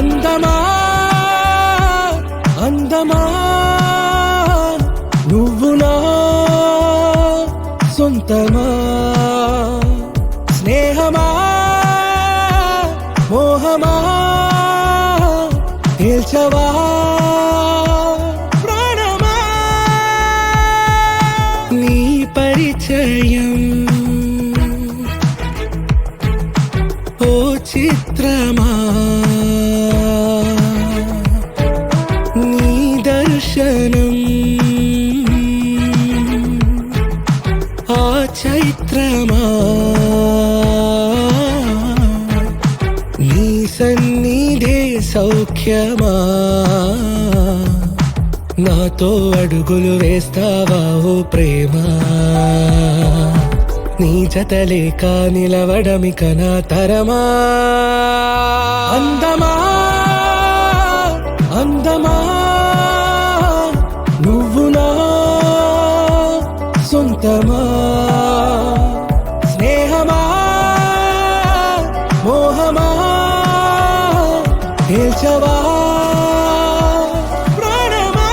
అందమా అందమా నువ్వు నా సొంతమా స్నేహమా మోహమా తేల్చవా ప్రాణమా నీ పరిచయం ఓ చిత్రమా నీ దర్శనం ఆ చైత్రమా నీ సన్నిధే సౌఖ్యమా నాతో అడుగులు వేస్తావా ఓ ప్రేమ నీ జతలేక నిలవడమిక నా తరమా అందమా అందమా నువ్వు నా సొంతమా స్నేహమా మోహమా తేల్చవా ప్రాణమా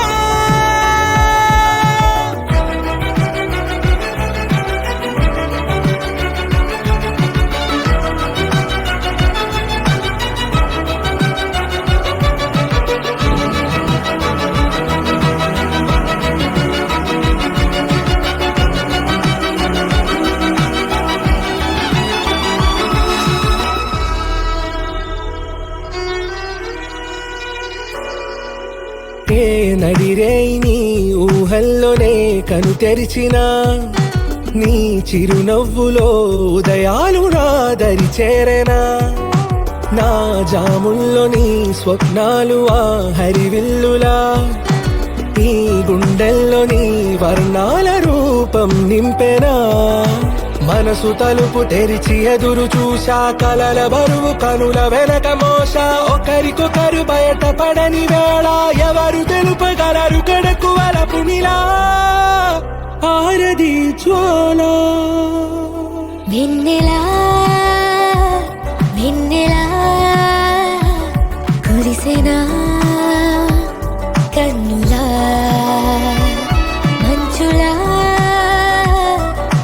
ఏ నడిరే నీ ఊహల్లోనే కను తెరిచిన నీ చిరునవ్వులో ఉదయాలు నా దరి చేరెనా నా జాముల్లో నీ స్వప్నాలు ఆ హరివిల్లులా ఈ గుండెల్లో నీ వర్ణాల రూపం నింపెనా మనసు తలుపు తెరిచి ఎదురు చూసా కలల బరువు కనుల వెనక మోసా ఒకరికొకరు బయటపడని వేళ ఎవరు తెలుపగలరు కడకు వలపు నిలా ఆరది జ్వాలా వెన్నెలా వెన్నెలా కురిసెనా కన్నులా మంచులా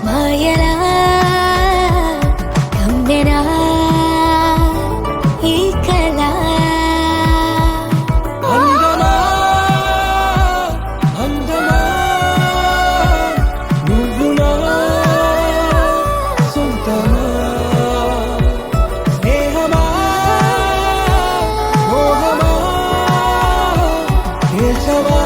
మాయలా కమ్మెనా ఈ కళ అందమా అందమా నువ్వు నా సొంతమా స్నేహమా మోహమా తేల్చవా